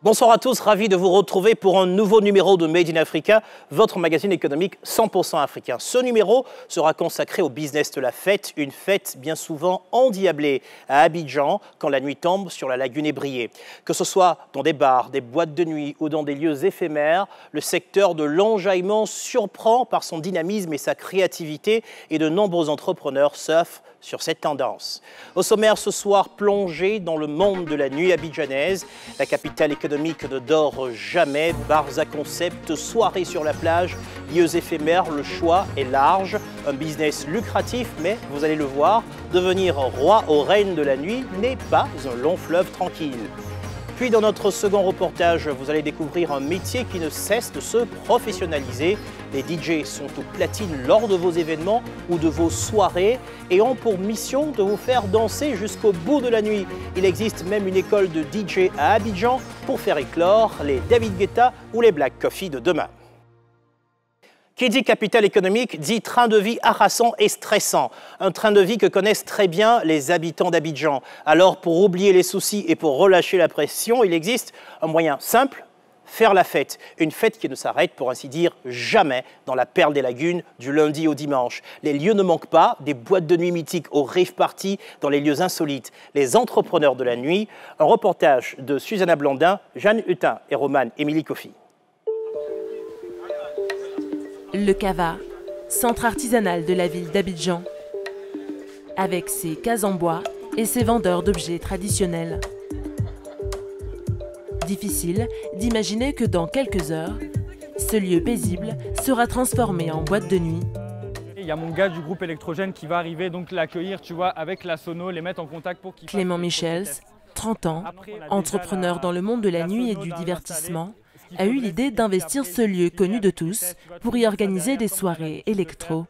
Bonsoir à tous, ravi de vous retrouver pour un nouveau numéro de Made in Africa, votre magazine économique 100% africain. Ce numéro sera consacré au business de la fête, une fête bien souvent endiablée à Abidjan quand la nuit tombe sur la lagune ébriée. Que ce soit dans des bars, des boîtes de nuit ou dans des lieux éphémères, le secteur de l'enjaillement surprend par son dynamisme et sa créativité et de nombreux entrepreneurs surfent sur cette tendance. Au sommaire ce soir, plongé dans le monde de la nuit abidjanaise, la capitale économique ne dort jamais, bars à concept, soirées sur la plage, lieux éphémères, le choix est large, un business lucratif, mais vous allez le voir, devenir roi ou reine de la nuit n'est pas un long fleuve tranquille. Puis dans notre second reportage, vous allez découvrir un métier qui ne cesse de se professionnaliser. Les DJ sont aux platines lors de vos événements ou de vos soirées et ont pour mission de vous faire danser jusqu'au bout de la nuit. Il existe même une école de DJ à Abidjan pour faire éclore les David Guetta ou les Black Coffee de demain. Qui dit capitale économique dit train de vie harassant et stressant. Un train de vie que connaissent très bien les habitants d'Abidjan. Alors pour oublier les soucis et pour relâcher la pression, il existe un moyen simple, faire la fête. Une fête qui ne s'arrête pour ainsi dire jamais dans la perle des lagunes du lundi au dimanche. Les lieux ne manquent pas, des boîtes de nuit mythiques aux rave parties dans les lieux insolites. Les entrepreneurs de la nuit, un reportage de Susanna Blandin, Jeanne Hutin et Romane Émilie Kofi. Le Cava, centre artisanal de la ville d'Abidjan, avec ses cases en bois et ses vendeurs d'objets traditionnels. Difficile d'imaginer que dans quelques heures, ce lieu paisible sera transformé en boîte de nuit. Il y a mon gars du groupe électrogène qui va arriver, donc l'accueillir, tu vois, avec la sono, les mettre en contact pour qu'il... Clément Michels, 30 ans, entrepreneur dans le monde de la nuit et du divertissement, a eu l'idée d'investir ce lieu connu de tous pour y organiser des soirées électro.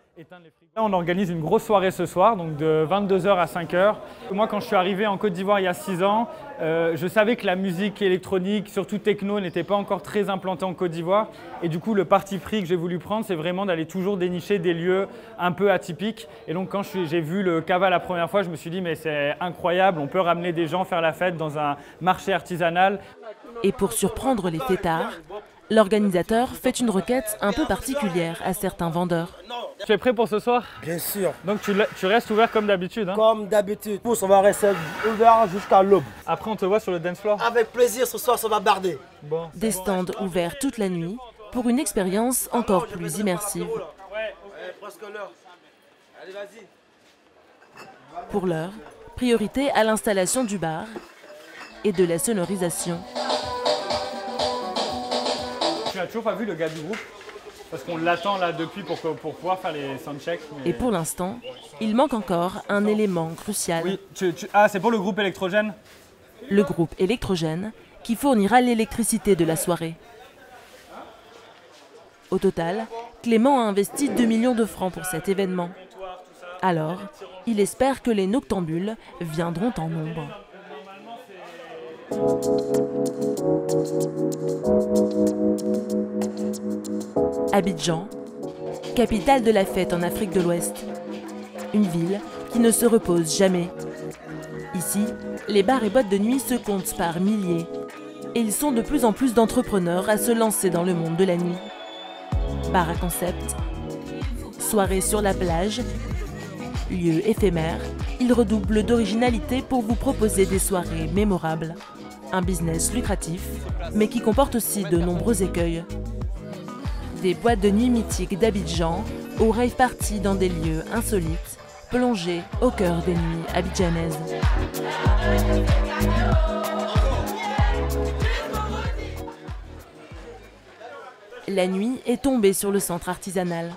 Là, on organise une grosse soirée ce soir, donc de 22h à 5h. Moi, quand je suis arrivé en Côte d'Ivoire il y a 6 ans, je savais que la musique électronique, surtout techno, n'était pas encore très implantée en Côte d'Ivoire. Et du coup, le parti pris que j'ai voulu prendre, c'est vraiment d'aller toujours dénicher des lieux un peu atypiques. Et donc, quand j'ai vu le Cava la première fois, je me suis dit, mais c'est incroyable, on peut ramener des gens faire la fête dans un marché artisanal. Et pour surprendre les fêtards, l'organisateur fait une requête un peu particulière à certains vendeurs. Tu es prêt pour ce soir? Bien sûr. Donc tu restes ouvert comme d'habitude, hein? Comme d'habitude. On va rester ouvert jusqu'à l'aube. Après on te voit sur le dance floor? Avec plaisir, ce soir ça va barder. Bon. Des stands ouverts toute la nuit pour une expérience encore plus immersive. Presque l'heure. Allez, vas-y. Pour l'heure, priorité à l'installation du bar et de la sonorisation. Tu n'as toujours pas vu le gars du groupe? Parce qu'on l'attend là depuis pour pouvoir faire les soundchecks. Mais... Et pour l'instant, il manque encore un élément crucial. Oui, ah, c'est pour le groupe électrogène? Le groupe électrogène qui fournira l'électricité de la soirée. Au total, Clément a investi 2 millions de francs pour cet événement. Alors, il espère que les noctambules viendront en nombre. Abidjan, capitale de la fête en Afrique de l'Ouest. Une ville qui ne se repose jamais. Ici, les bars et boîtes de nuit se comptent par milliers. Et ils sont de plus en plus d'entrepreneurs à se lancer dans le monde de la nuit. Bar à concept, soirées sur la plage, lieux éphémères, ils redoublent d'originalité pour vous proposer des soirées mémorables. Un business lucratif, mais qui comporte aussi de nombreux écueils. Des boîtes de nuit mythiques d'Abidjan aux rave parties dans des lieux insolites, plongés au cœur des nuits abidjanaises. La nuit est tombée sur le centre artisanal.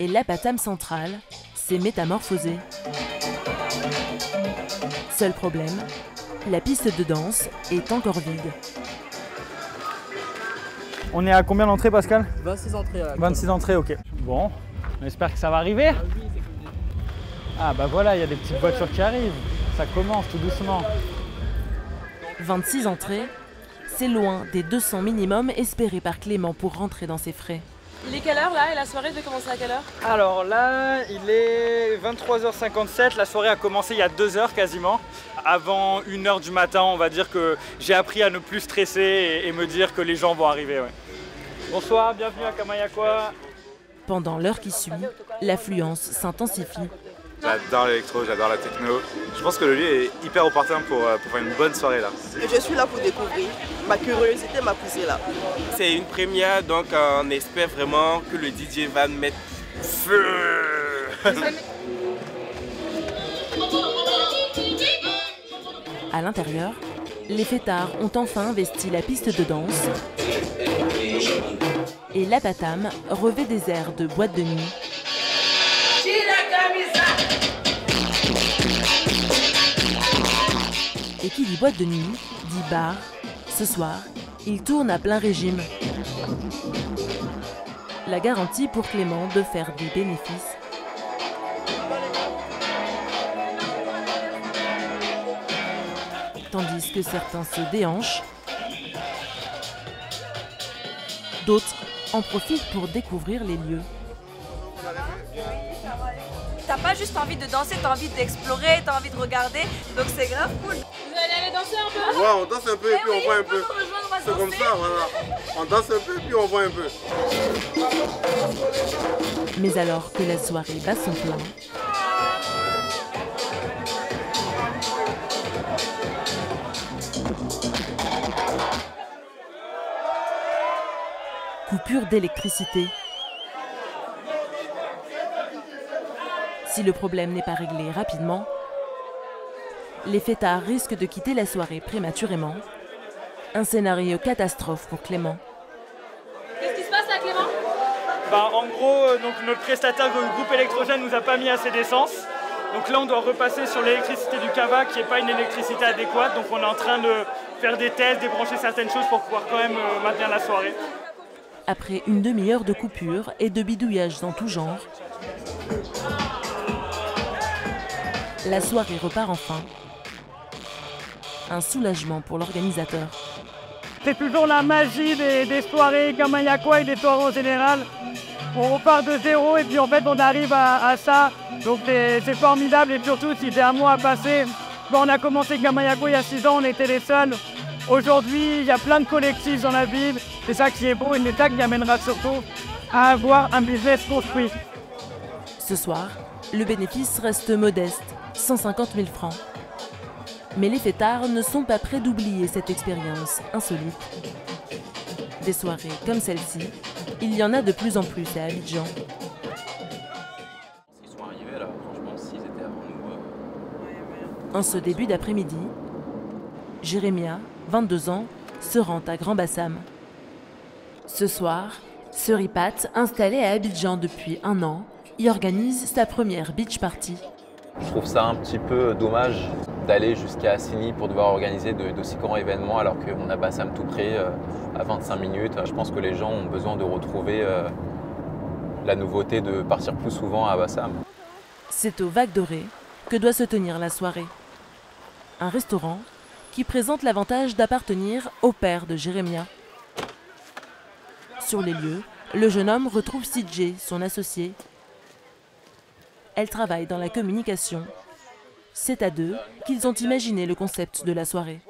Et l'Apatam central s'est métamorphosé. Seul problème, la piste de danse est encore vide. On est à combien d'entrées, Pascal? 26 entrées. 26 entrées, ok. Bon, on espère que ça va arriver. Ah bah voilà, il y a des petites voitures qui arrivent. Ça commence tout doucement. 26 entrées, c'est loin des 200 minimum espérés par Clément pour rentrer dans ses frais. Il est quelle heure là et la soirée devait commencer à quelle heure? Alors là, il est 23h57, la soirée a commencé il y a 2 heures quasiment. Avant 1h du matin, on va dire que j'ai appris à ne plus stresser et me dire que les gens vont arriver. Ouais. Bonsoir, bienvenue à Kamayakwa. Pendant l'heure qui suit, l'affluence s'intensifie. J'adore l'électro, j'adore la techno. Je pense que le lieu est hyper opportun pour faire une bonne soirée là. Je suis là pour découvrir. Ma curiosité m'a poussé là. C'est une première, donc on espère vraiment que le DJ va mettre feu. À l'intérieur, les fêtards ont enfin investi la piste de danse et l'Abatam revêt des airs de boîte de nuit. Et qui dit boîte de nuit, dit bar. Ce soir, il tourne à plein régime. La garantie pour Clément de faire des bénéfices. Tandis que certains se déhanchent, d'autres en profitent pour découvrir les lieux. T'as pas juste envie de danser, t'as envie d'explorer, t'as envie de regarder, donc c'est grave cool. Vous allez aller danser un peu? Ouais, on danse un peu et puis on voit un peu. C'est comme ça, voilà. On danse un peu et puis on voit un peu. Mais alors que la soirée bat son plein, coupure d'électricité. Si le problème n'est pas réglé rapidement, les fêtards risquent de quitter la soirée prématurément. Un scénario catastrophe pour Clément. Qu'est-ce qui se passe là, Clément? En gros, donc notre prestataire le groupe électrogène nous a pas mis assez d'essence. Donc là, on doit repasser sur l'électricité du Kava qui n'est pas une électricité adéquate. Donc on est en train de faire des tests, débrancher certaines choses pour pouvoir quand même maintenir la soirée. Après une demi-heure de coupure et de bidouillages en tout genre, la soirée repart enfin. Un soulagement pour l'organisateur. C'est toujours la magie des soirées Kamayakwa et des soirées en général. On repart de zéro et puis en fait on arrive à ça. Donc c'est formidable et surtout si j'ai un mois à passer. Quand on a commencé Kamayakwa il y a 6 ans, on était les seuls. Aujourd'hui, il y a plein de collectifs dans la ville. C'est ça qui est beau et c'est ça qui amènera surtout à avoir un business construit. Ce soir, le bénéfice reste modeste, 150 000 francs. Mais les fêtards ne sont pas prêts d'oublier cette expérience insolite. Des soirées comme celle-ci, il y en a de plus en plus à Abidjan. Ils sont arrivés là, franchement, s'ils étaient avant nous. En ce début d'après-midi, Jérémia, 22 ans, se rend à Grand Bassam. Ce soir, Seripat, installé à Abidjan depuis 1 an, y organise sa première beach party. Je trouve ça un petit peu dommage d'aller jusqu'à Assini pour devoir organiser d'aussi grands événements alors qu'on a Bassam tout près, à 25 minutes. Je pense que les gens ont besoin de retrouver la nouveauté de partir plus souvent à Bassam. C'est au Vague Doré que doit se tenir la soirée. Un restaurant qui présente l'avantage d'appartenir au père de Jérémia. Sur les lieux, le jeune homme retrouve CJ, son associé. Elle travaille dans la communication. C'est à deux qu'ils ont imaginé le concept de la soirée.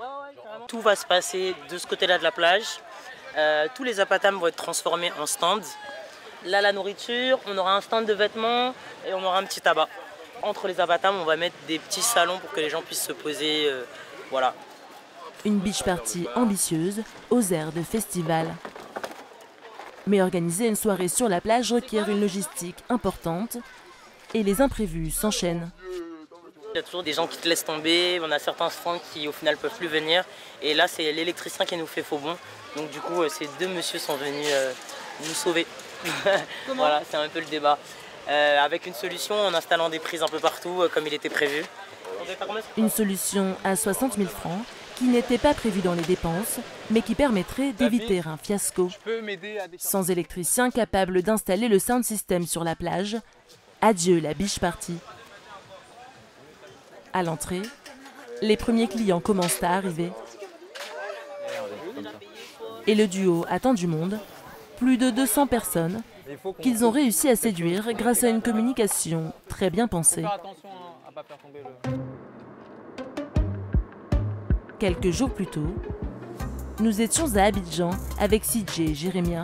Tout va se passer de ce côté-là de la plage. Tous les apatams vont être transformés en stands. Là, la nourriture, on aura un stand de vêtements et on aura un petit tabac. Entre les apatams, on va mettre des petits salons pour que les gens puissent se poser. Voilà. Une beach party ambitieuse aux airs de festival. Mais organiser une soirée sur la plage requiert une logistique importante et les imprévus s'enchaînent. Il y a toujours des gens qui te laissent tomber, on a certains stands qui au final peuvent plus venir. Et là, c'est l'électricien qui nous fait faux bond. Donc du coup, ces deux messieurs sont venus nous sauver. Voilà, c'est un peu le débat. Avec une solution en installant des prises un peu partout comme il était prévu. Une solution à 60 000 francs qui n'était pas prévue dans les dépenses, mais qui permettrait d'éviter un fiasco. Sans électricien capable d'installer le sound system sur la plage, adieu la beach party. À l'entrée, les premiers clients commencent à arriver. Et le duo attend du monde, plus de 200 personnes, qu'ils ont réussi à séduire grâce à une communication très bien pensée. Quelques jours plus tôt, nous étions à Abidjan avec CJ et Jérémia.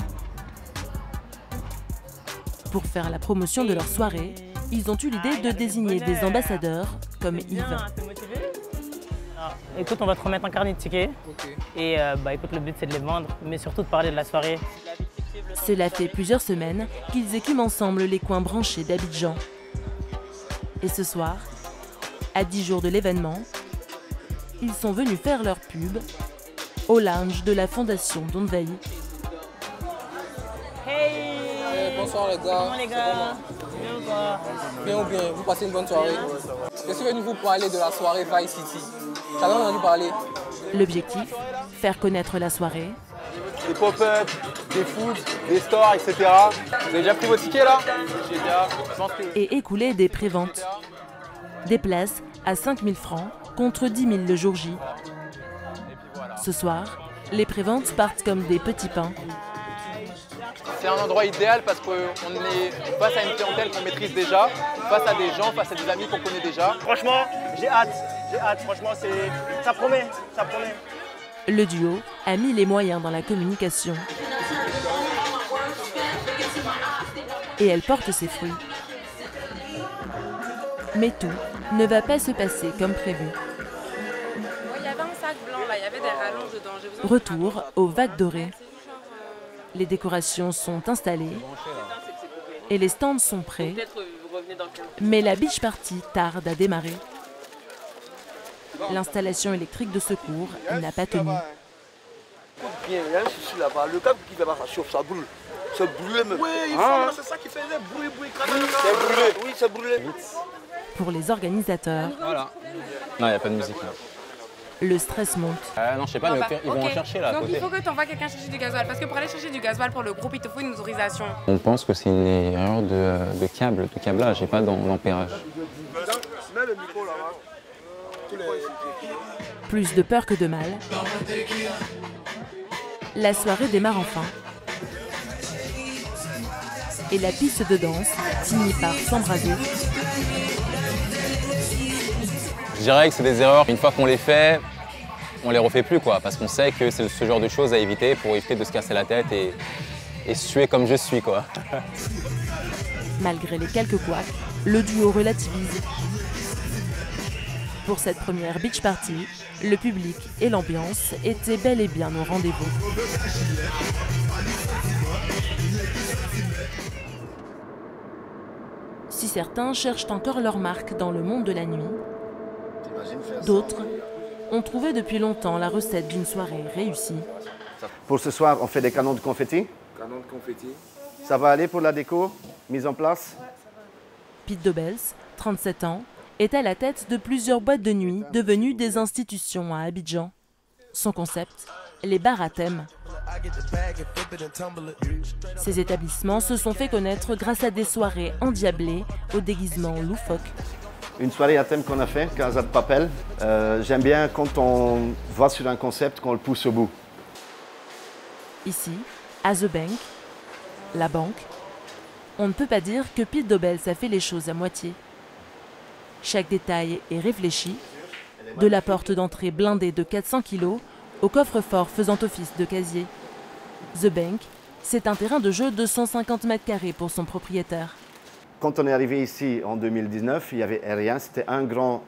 Pour faire la promotion de leur soirée, ils ont eu l'idée de désigner des ambassadeurs comme Yves. Écoute, on va te remettre un carnet de tickets. Et écoute, le but c'est de les vendre, mais surtout de parler de la soirée. Cela fait plusieurs semaines qu'ils écument ensemble les coins branchés d'Abidjan. Et ce soir, à 10 jours de l'événement, ils sont venus faire leur pub au lounge de la fondation Donvaï. Hey, bonsoir les gars. Comment les gars? Bien ou pas? Bien ou bien, vous passez une bonne soirée. Je suis venu vous parler de la soirée Vice City. J'avais entendu parler. L'objectif, faire connaître la soirée. Des pop-up, des food, des stores, etc. Vous avez déjà pris vos tickets là? Et écouler des préventes. Des places à 5 000 francs contre 10 000 le jour J. Ce soir, les préventes partent comme des petits pains. C'est un endroit idéal parce qu'on est face à une clientèle qu'on maîtrise déjà, face à des gens, face à des amis qu'on connaît déjà. Franchement, j'ai hâte. Franchement, ça promet. Le duo a mis les moyens dans la communication. Et elle porte ses fruits. Mais tout ne va pas se passer comme prévu. Il y avait un sac blanc là, il y avait des rallonges dedans. Retour aux vagues dorées. Les décorations sont installées et les stands sont prêts, mais la beach party tarde à démarrer. L'installation électrique de secours n'a pas tenu. Il y a un souci là-bas, le câble qui va ça chauffe, ça brûle. Ça brûle même. Oui, c'est ça qui faisait bruit. C'est brûlé, oui, c'est brûlé. Pour les organisateurs, voilà. Non, il n'y a pas de musique là. Le stress monte. Non, je sais pas, mais ils vont en chercher là. Donc il faut que tu envoies quelqu'un chercher du gasoil. Parce que pour aller chercher du gasoil pour le groupe, il te faut une autorisation. On pense que c'est une erreur de câblage et pas d'ampérage. Plus de peur que de mal. La soirée démarre enfin. Et la piste de danse finit par s'embraser. Je dirais que c'est des erreurs. Une fois qu'on les fait, on les refait plus quoi, parce qu'on sait que c'est ce genre de choses à éviter pour éviter de se casser la tête et suer comme je suis quoi. Malgré les quelques couacs, le duo relativise. Pour cette première beach party, le public et l'ambiance étaient bel et bien au rendez-vous. Si certains cherchent encore leur marque dans le monde de la nuit, d'autres ont trouvé depuis longtemps la recette d'une soirée réussie. Pour ce soir, on fait des canons de confetti. Canons de confetti. Ça va aller pour la déco, mise en place? Pete Dobels, 37 ans, est à la tête de plusieurs boîtes de nuit devenues des institutions à Abidjan. Son concept, les bars à thème. Ces établissements se sont fait connaître grâce à des soirées endiablées aux déguisements loufoques. Une soirée à thème qu'on a fait, Casa de Papel. J'aime bien quand on va sur un concept, qu'on le pousse au bout. Ici, à The Bank, la banque, on ne peut pas dire que Pete Dobels a fait les choses à moitié. Chaque détail est réfléchi, de la porte d'entrée blindée de 400 kg au coffre-fort faisant office de casier. The Bank, c'est un terrain de jeu de 150 mètres carrés pour son propriétaire. Quand on est arrivé ici en 2019, il n'y avait rien, c'était un grand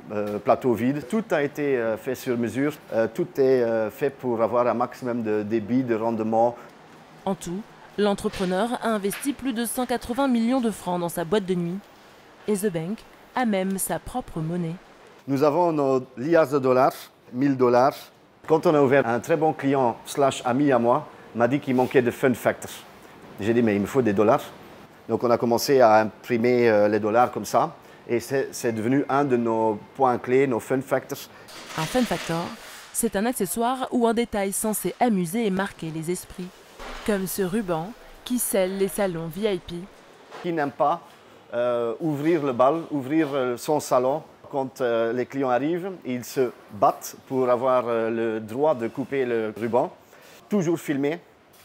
plateau vide. Tout a été fait sur mesure, tout est fait pour avoir un maximum de débit, de rendement. En tout, l'entrepreneur a investi plus de 180 millions de francs dans sa boîte de nuit. Et The Bank a même sa propre monnaie. Nous avons nos liasses de dollars, 1000 $. Quand on a ouvert, un très bon client / ami à moi m'a dit qu'il manquait de fun factors. J'ai dit, mais il me faut des dollars. Donc on a commencé à imprimer les dollars comme ça. Et c'est devenu un de nos points clés, nos fun factors. Un fun factor, c'est un accessoire ou un détail censé amuser et marquer les esprits. Comme ce ruban qui scelle les salons VIP. Qui n'aime pas ouvrir le bal, ouvrir son salon quand les clients arrivent, ils se battent pour avoir le droit de couper le ruban. Toujours filmé,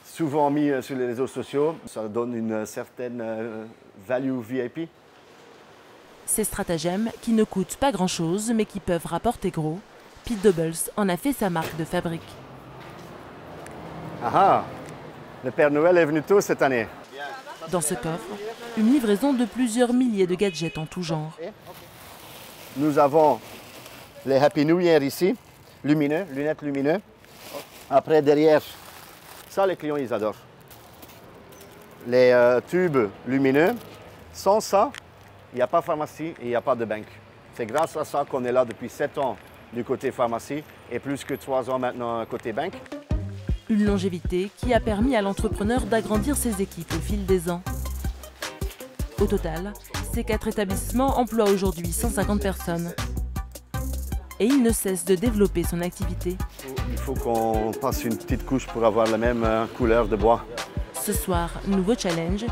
souvent mis sur les réseaux sociaux. Ça donne une certaine value VIP. Ces stratagèmes, qui ne coûtent pas grand-chose, mais qui peuvent rapporter gros, Pete Doubles en a fait sa marque de fabrique. Ah ah! Le Père Noël est venu tôt cette année. Dans ce coffre, une livraison de plusieurs milliers de gadgets en tout genre. Nous avons les Happy New Year ici, lumineux, lunettes lumineuses. Après, derrière, ça les clients ils adorent. Les tubes lumineux. Sans ça, il n'y a pas de pharmacie et il n'y a pas de banque. C'est grâce à ça qu'on est là depuis 7 ans du côté pharmacie et plus que 3 ans maintenant côté banque. Une longévité qui a permis à l'entrepreneur d'agrandir ses équipes au fil des ans. Au total, ces 4 établissements emploient aujourd'hui 150 personnes. Et il ne cesse de développer son activité. Il faut qu'on passe une petite couche pour avoir la même couleur de bois. Ce soir, nouveau challenge.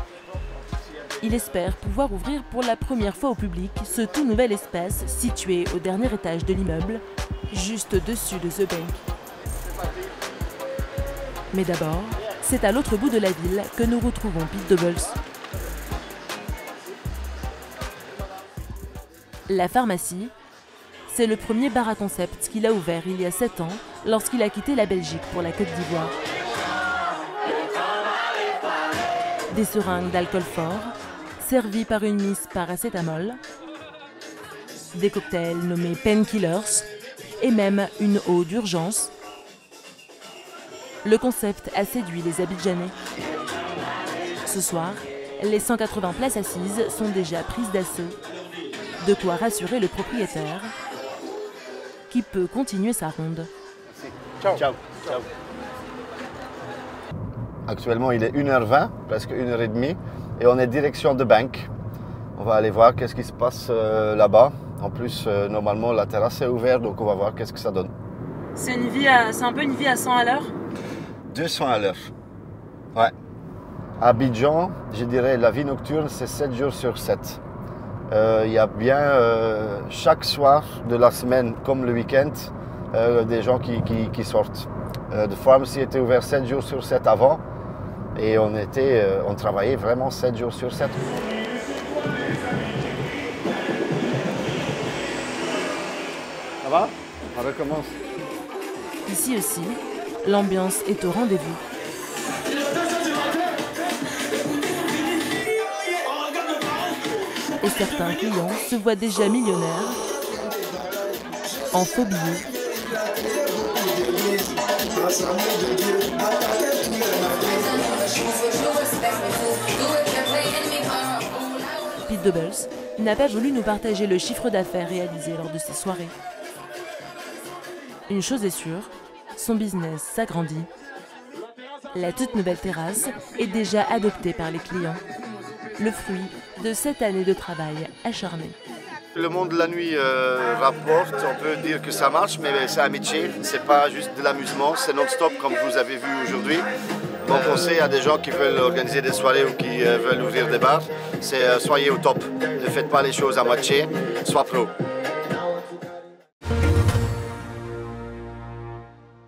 Il espère pouvoir ouvrir pour la première fois au public ce tout nouvel espace situé au dernier étage de l'immeuble, juste au-dessus de The Bank. Mais d'abord, c'est à l'autre bout de la ville que nous retrouvons Pete Doubles. La pharmacie, c'est le premier bar à concept qu'il a ouvert il y a 7 ans lorsqu'il a quitté la Belgique pour la Côte d'Ivoire. Des seringues d'alcool fort, servies par une miss paracétamol, des cocktails nommés painkillers et même une eau d'urgence. Le concept a séduit les Abidjanais. Ce soir, les 180 places assises sont déjà prises d'assaut. De quoi rassurer le propriétaire, qui peut continuer sa ronde. Ciao. Ciao. Ciao. Actuellement, il est 1h20, presque 1h30, et on est direction de Bank. On va aller voir qu'est-ce qui se passe là-bas. En plus, normalement, la terrasse est ouverte, donc on va voir qu'est-ce que ça donne. C'est un peu une vie à 100 à l'heure ? 200 à l'heure. Ouais. À Abidjan, je dirais, la vie nocturne, c'est 7 jours sur 7. Il y a bien, chaque soir de la semaine, comme le week-end, des gens qui sortent. The Pharmacy était ouvert 7 jours sur 7 avant, et on travaillait vraiment 7 jours sur 7. Ça va? On recommence. Ici aussi, l'ambiance est au rendez-vous. Et certains clients se voient déjà millionnaires en faux billets. Pete Doubles n'a pas voulu nous partager le chiffre d'affaires réalisé lors de ces soirées. Une chose est sûre, son business s'agrandit. La toute nouvelle terrasse est déjà adoptée par les clients. Le fruit de 7 années de travail acharné. Le monde de la nuit rapporte, on peut dire que ça marche, mais c'est un métier, c'est pas juste de l'amusement, c'est non-stop comme vous avez vu aujourd'hui. Donc on sait, il y a des gens qui veulent organiser des soirées ou qui veulent ouvrir des bars, c'est soyez au top, ne faites pas les choses à moitié, sois pro.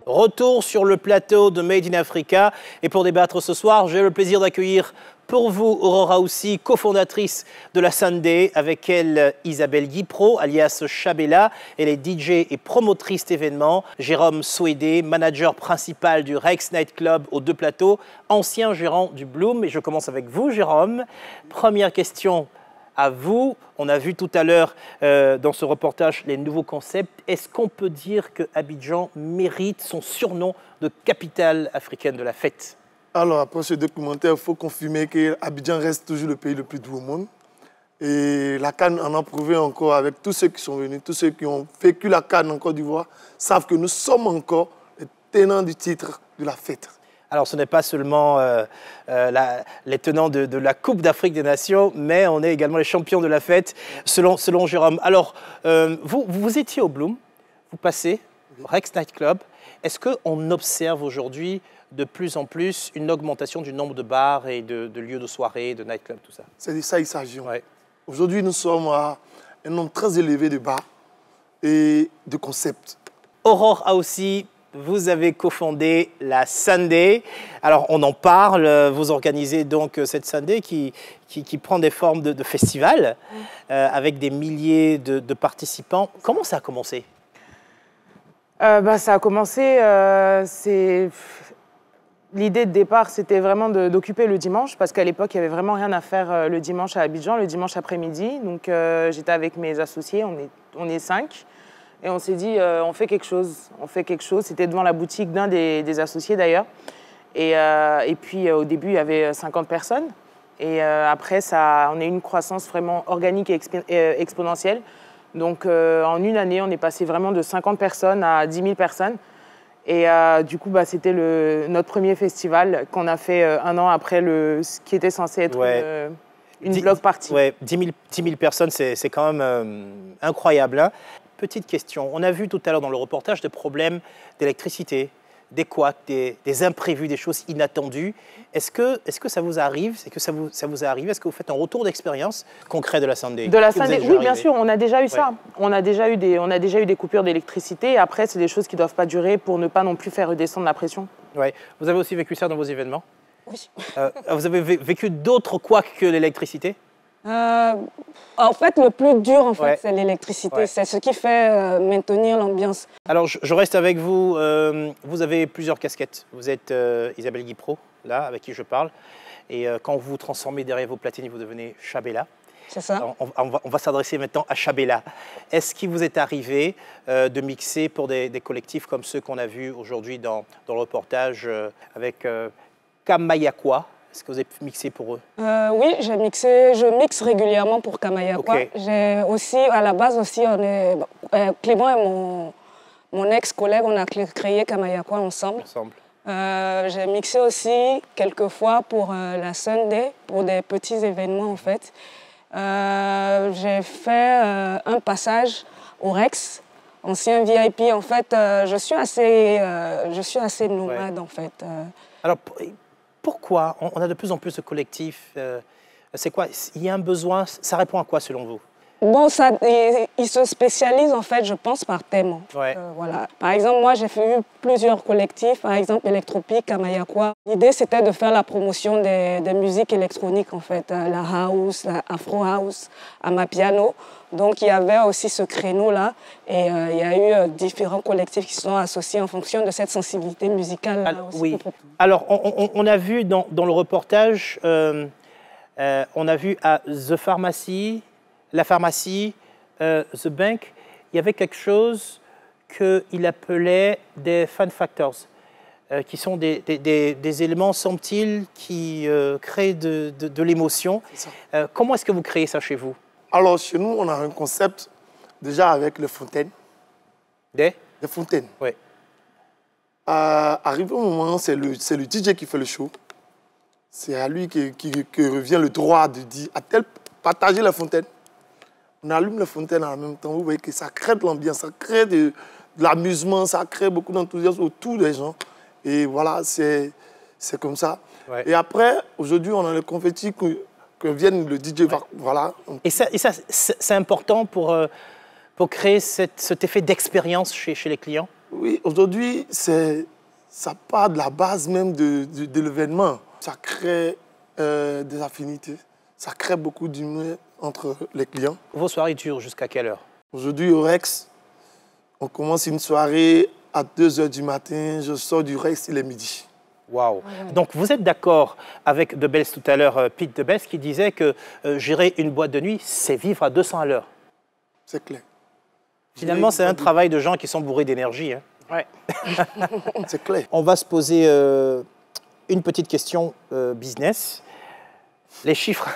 Retour sur le plateau de Made in Africa et pour débattre ce soir, j'ai le plaisir d'accueillir pour vous Aurora Aussi, cofondatrice de la Sunday, avec elle Isabelle Guipro, alias Chabella, elle est DJ et promotrice d'événements, Jérôme Souédé, manager principal du Rex Night Club aux Deux Plateaux, ancien gérant du Bloom. Et je commence avec vous Jérôme. Première question à vous. On a vu tout à l'heure dans ce reportage les nouveaux concepts. Est-ce qu'on peut dire que Abidjan mérite son surnom de capitale africaine de la fête? Alors, après ce documentaire, il faut confirmer qu'Abidjan reste toujours le pays le plus doux au monde. Et la CAN en a prouvé encore avec tous ceux qui sont venus, tous ceux qui ont vécu la CAN en Côte d'Ivoire, savent que nous sommes encore les tenants du titre de la fête. Alors, ce n'est pas seulement les tenants de la Coupe d'Afrique des Nations, mais on est également les champions de la fête, selon Jérôme. Alors, vous étiez au Bloom, vous passez, Rex Night Club. Est-ce qu'on observe aujourd'hui de plus en plus une augmentation du nombre de bars et de lieux de soirée, de nightclubs, tout ça? C'est de ça qu'il s'agit. Ouais. Aujourd'hui, nous sommes à un nombre très élevé de bars et de concept. Aurore Aoussi, vous avez cofondé la Sunday. Alors, on en parle. Vous organisez donc cette Sunday qui prend des formes de festival avec des milliers de participants. Comment ça a commencé? Ça a commencé, l'idée de départ, c'était vraiment d'occuper le dimanche, parce qu'à l'époque, il n'y avait vraiment rien à faire le dimanche à Abidjan, le dimanche après-midi. Donc, j'étais avec mes associés, on est 5. Et on s'est dit, on fait quelque chose. C'était devant la boutique d'un des associés, d'ailleurs. Et puis, au début, il y avait 50 personnes. Et après, on a eu une croissance vraiment organique et exponentielle. Donc, en une année, on est passé vraiment de 50 personnes à 10 000 personnes. Et du coup, c'était notre premier festival qu'on a fait un an après ce qui était censé être une block party. Ouais, 10 000 personnes, c'est quand même incroyable. Hein. Petite question, on a vu tout à l'heure dans le reportage des problèmes d'électricité, des couacs, des imprévus, des choses inattendues. Est-ce que ça vous arrive? Est-ce que ça vous est arrivé? Est-ce que vous faites un retour d'expérience concret de la Sunday? De la Sunday, oui, bien sûr, on a déjà eu ça. On a déjà eu des coupures d'électricité. Après, c'est des choses qui ne doivent pas durer pour ne pas non plus faire redescendre la pression. Ouais. Vous avez aussi vécu ça dans vos événements? Oui. Vous avez vécu d'autres couacs que l'électricité? En fait, le plus dur, c'est l'électricité. C'est ce qui fait maintenir l'ambiance. Alors, je reste avec vous. Vous avez plusieurs casquettes. Vous êtes Isabelle Guipro, là, avec qui je parle. Et quand vous vous transformez derrière vos platines, vous devenez Chabella. C'est ça. On va s'adresser maintenant à Chabella. Est-ce qu'il vous est arrivé de mixer pour des collectifs comme ceux qu'on a vus aujourd'hui dans le reportage avec Kamayakwa? Est-ce que vous avez mixé pour eux? Oui, je mixe régulièrement pour Kamayakwa. Okay. J'ai aussi, à la base aussi, Clément et mon ex-collègue, on a créé Kamayakwa ensemble. J'ai mixé aussi quelques fois pour la Sunday, pour des petits événements en fait. J'ai fait un passage au Rex, ancien VIP. En fait, je suis assez nomade en fait. Alors, pourquoi on a de plus en plus de collectifs? C'est quoi? Il y a un besoin? Ça répond à quoi selon vous? Bon, ils se spécialisent en fait, je pense, par thème. Voilà. Par exemple, moi, j'ai fait plusieurs collectifs, par exemple Electropic, Kamayakwa. L'idée, c'était de faire la promotion des musiques électroniques, en fait, la house, la afro house, Amapiano. Donc, il y avait aussi ce créneau-là, et il y a eu différents collectifs qui sont associés en fonction de cette sensibilité musicale. Alors, oui. Alors, on a vu dans le reportage, on a vu à The Pharmacy, la pharmacie, The Bank, il y avait quelque chose qu'il appelait des fun factors, qui sont des éléments, semble-t-il, qui créent de l'émotion. Comment est-ce que vous créez ça chez vous? Alors, chez nous, on a un concept déjà avec les fontaines. Des fontaines. Oui. Arrivé au moment, c'est le DJ qui fait le show. C'est à lui que revient le droit de dire partager la fontaine. On allume la fontaine en même temps. Vous voyez que ça crée de l'ambiance, ça crée de l'amusement, ça crée beaucoup d'enthousiasme autour des gens. Et voilà, c'est comme ça. Ouais. Et après, aujourd'hui, on a le confetti que vienne le DJ. Ouais. Voilà. Et ça c'est important pour créer cet effet d'expérience chez les clients? Oui, aujourd'hui, ça part de la base même de l'événement. Ça crée des affinités, ça crée beaucoup d'humour entre les clients. Vos soirées durent jusqu'à quelle heure? Aujourd'hui, au Rex, on commence une soirée à 2 h du matin. Je sors du Rex, il est midi. Waouh! Donc, vous êtes d'accord avec De Bels tout à l'heure, Pete De Bels, qui disait que gérer une boîte de nuit, c'est vivre à 200 à l'heure. C'est clair. Finalement, c'est un travail de gens qui sont bourrés d'énergie. Hein. Ouais. C'est clair. On va se poser une petite question business. Les chiffres,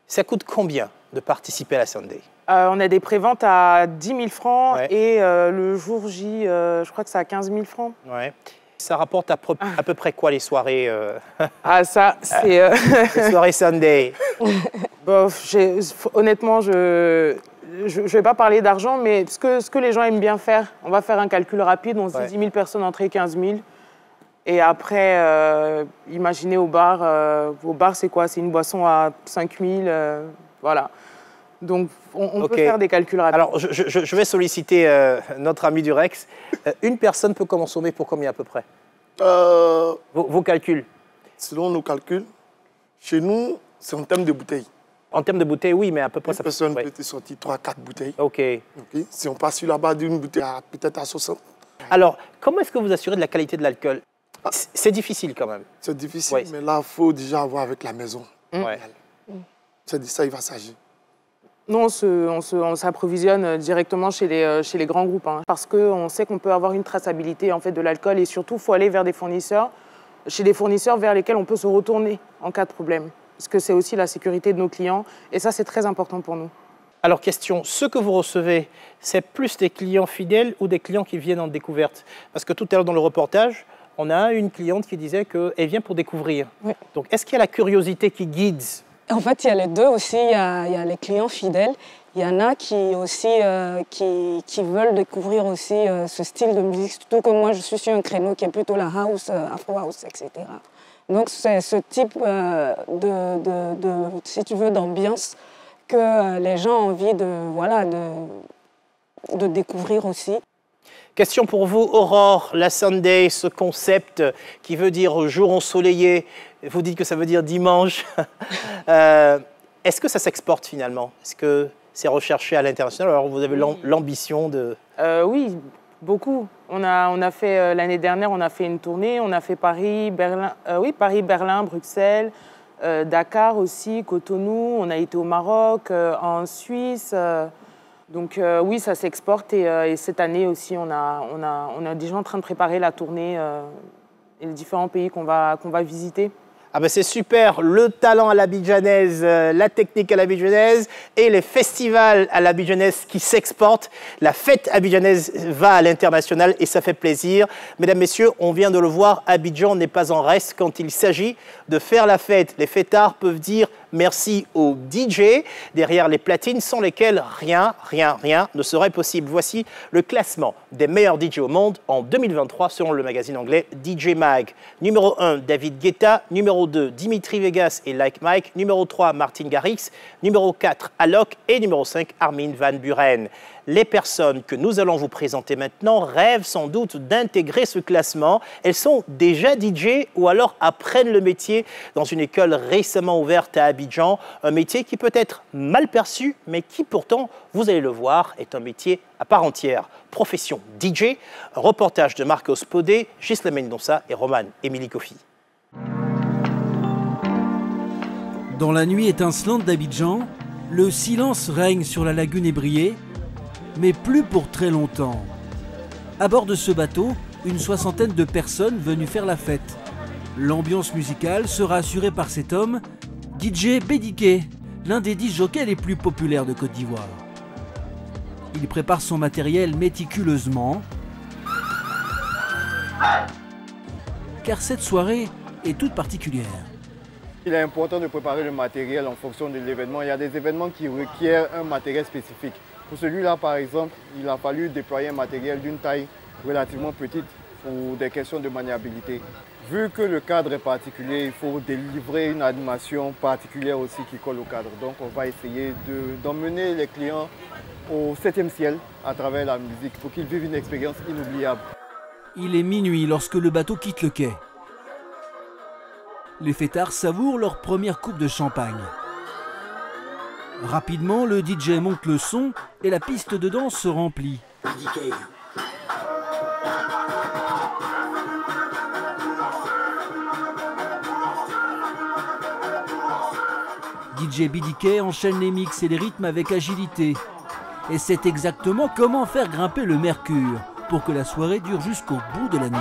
ça coûte combien de participer à la Sunday? On a des préventes à 10 000 francs et le jour J, je crois que c'est à 15 000 francs. Ouais. Ça rapporte à peu près quoi les soirées Ah, ça, c'est... les soirées Sunday. Bon, honnêtement, je ne vais pas parler d'argent, mais ce que les gens aiment bien faire, on va faire un calcul rapide, on se dit 10 000 personnes entrées, 15 000. Et après, imaginez au bar, c'est quoi? C'est une boisson à 5 000, voilà. Donc, on peut faire des calculs rapides. Alors, je vais solliciter notre ami du Rex. Une personne peut consommer pour combien à peu près vos calculs? Selon nos calculs, chez nous, c'est en termes de bouteilles. En termes de bouteilles, oui, mais à peu près... Une personne peut te sortir 3-4 bouteilles. OK. Si on passe sur la base d'une bouteille, peut-être à 60. Alors, comment est-ce que vous assurez de la qualité de l'alcool? C'est difficile quand même. C'est difficile, mais là, il faut déjà avoir avec la maison. C'est de ça il va s'agir. Nous, on s'approvisionne directement chez les grands groupes, hein, parce qu'on sait qu'on peut avoir une traçabilité en fait, de l'alcool et surtout, il faut aller vers des fournisseurs, chez des fournisseurs vers lesquels on peut se retourner en cas de problème. Parce que c'est aussi la sécurité de nos clients et ça, c'est très important pour nous. Alors, question, ceux que vous recevez, c'est plus des clients fidèles ou des clients qui viennent en découverte? Parce que tout à l'heure dans le reportage, on a une cliente qui disait qu'elle vient pour découvrir. Oui. Donc, est-ce qu'il y a la curiosité qui guide? En fait, il y a les deux aussi. Il y a les clients fidèles. Il y en a qui aussi qui veulent découvrir aussi ce style de musique. Surtout que moi, je suis sur un créneau qui est plutôt la house, afro house, etc. Donc, c'est ce type si tu veux, d'ambiance que les gens ont envie de découvrir aussi. Question pour vous, Aurore, la Sunday, ce concept qui veut dire jour ensoleillé, vous dites que ça veut dire dimanche. Est-ce que ça s'exporte finalement? Est-ce que c'est recherché à l'international? Alors vous avez l'ambition de... Oui, beaucoup. On a fait, l'année dernière, on a fait une tournée, on a fait Paris, Berlin, Berlin, Bruxelles, Dakar aussi, Cotonou, on a été au Maroc, en Suisse... Donc oui, ça s'exporte et cette année aussi, on est déjà en train de préparer la tournée et les différents pays qu'on va visiter. Ah ben c'est super, le talent à l'abidjanaise, la technique à l'abidjanaise et les festivals à l'abidjanaise qui s'exportent. La fête abidjanaise va à l'international et ça fait plaisir. Mesdames, Messieurs, on vient de le voir, Abidjan n'est pas en reste quand il s'agit de faire la fête. Les fêtards peuvent dire merci aux DJ derrière les platines sans lesquelles rien ne serait possible. Voici le classement des meilleurs DJ au monde en 2023 selon le magazine anglais DJ Mag. Numéro 1, David Guetta. Numéro 2, Dimitri Vegas et Like Mike. Numéro 3, Martin Garrix. Numéro 4, Alok. Et numéro 5, Armin van Buren. Les personnes que nous allons vous présenter maintenant rêvent sans doute d'intégrer ce classement. Elles sont déjà DJ ou alors apprennent le métier dans une école récemment ouverte à Abidjan. Un métier qui peut être mal perçu, mais qui pourtant, vous allez le voir, est un métier à part entière. Profession DJ, un reportage de Marcos Podé, Gisela Mendonça et Roman Émilie Kofi. Dans la nuit étincelante d'Abidjan, le silence règne sur la lagune ébriée, mais plus pour très longtemps. À bord de ce bateau, une soixantaine de personnes venues faire la fête. L'ambiance musicale sera assurée par cet homme, DJ Bédiké, l'un des 10 jockeys les plus populaires de Côte d'Ivoire. Il prépare son matériel méticuleusement, car cette soirée est toute particulière. Il est important de préparer le matériel en fonction de l'événement. Il y a des événements qui requièrent un matériel spécifique. Pour celui-là, par exemple, il a fallu déployer un matériel d'une taille relativement petite pour des questions de maniabilité. Vu que le cadre est particulier, il faut délivrer une animation particulière aussi qui colle au cadre. Donc on va essayer d'emmener les clients au 7e ciel à travers la musique pour qu'ils vivent une expérience inoubliable. Il est minuit lorsque le bateau quitte le quai. Les fêtards savourent leur première coupe de champagne. Rapidement, le DJ monte le son et la piste de danse se remplit. DJ Bédiké enchaîne les mix et les rythmes avec agilité. Et c'est exactement comment faire grimper le mercure pour que la soirée dure jusqu'au bout de la nuit.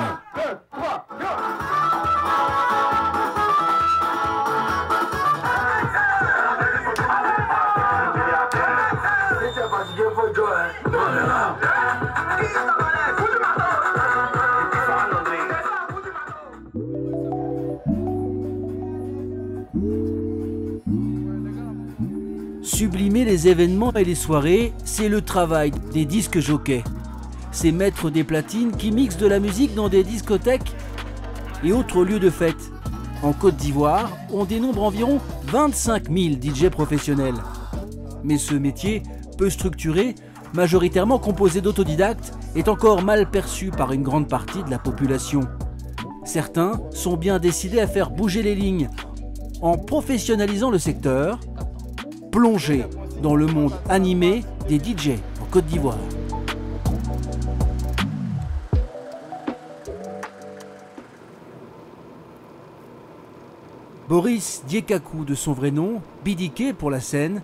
Sublimer les événements et les soirées, c'est le travail des disques jockeys. Ces maîtres des platines qui mixent de la musique dans des discothèques et autres lieux de fête. En Côte d'Ivoire, on dénombre environ 25 000 DJ professionnels. Mais ce métier, peu structuré, majoritairement composé d'autodidactes, est encore mal perçu par une grande partie de la population. Certains sont bien décidés à faire bouger les lignes en professionnalisant le secteur, plongé dans le monde animé des DJ en Côte d'Ivoire. Boris Diekakou, de son vrai nom, Bidike pour la scène,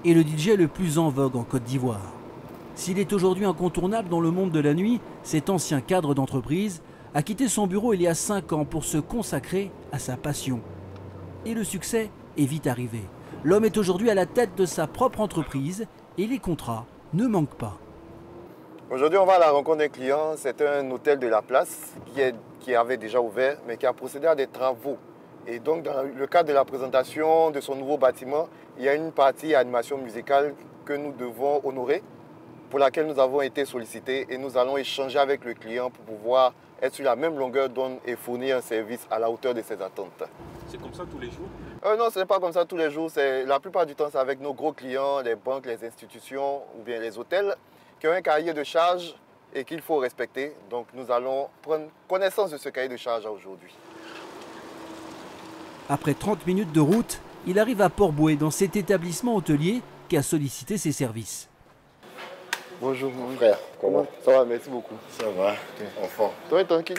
est le DJ le plus en vogue en Côte d'Ivoire. S'il est aujourd'hui incontournable dans le monde de la nuit, cet ancien cadre d'entreprise a quitté son bureau il y a 5 ans pour se consacrer à sa passion. Et le succès est vite arrivé. L'homme est aujourd'hui à la tête de sa propre entreprise et les contrats ne manquent pas. Aujourd'hui, on va à la rencontre d'un client. C'est un hôtel de la place qui avait déjà ouvert, mais qui a procédé à des travaux. Et donc, dans le cadre de la présentation de son nouveau bâtiment, il y a une partie animation musicale que nous devons honorer, pour laquelle nous avons été sollicités et nous allons échanger avec le client pour pouvoir être sur la même longueur d'onde et fournir un service à la hauteur de ses attentes. C'est comme ça tous les jours? Non, ce n'est pas comme ça tous les jours. La plupart du temps, c'est avec nos gros clients, les banques, les institutions ou bien les hôtels qui ont un cahier de charges et qu'il faut respecter. Donc nous allons prendre connaissance de ce cahier de charges aujourd'hui. Après 30 minutes de route, il arrive à Port-Bouët, dans cet établissement hôtelier qui a sollicité ses services. Bonjour mon frère, comment ça va? Merci beaucoup. Ça va, enfant. Toi et tranquille.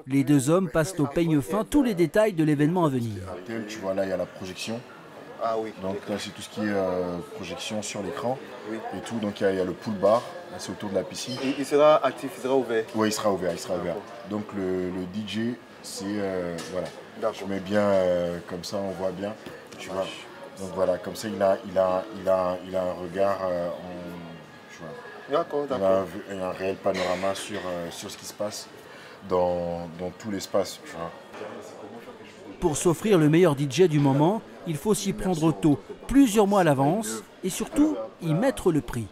Les deux hommes passent au peigne fin tous les détails de l'événement à venir. Tu vois là, il y a la projection. Ah oui. Donc là, c'est tout ce qui est projection sur l'écran et tout. Donc il y a le pool bar, c'est autour de la piscine. Il sera actif, il sera ouvert? Oui, il sera ouvert, il sera ouvert. Donc le DJ, c'est voilà. Je mets bien comme ça, on voit bien. Tu vois. Donc voilà, comme ça, il a un regard. D'accord, d'accord. Il a un réel panorama sur ce qui se passe dans tout l'espace. Pour s'offrir le meilleur DJ du moment, il faut s'y prendre tôt, plusieurs mois à l'avance, et surtout y mettre le prix.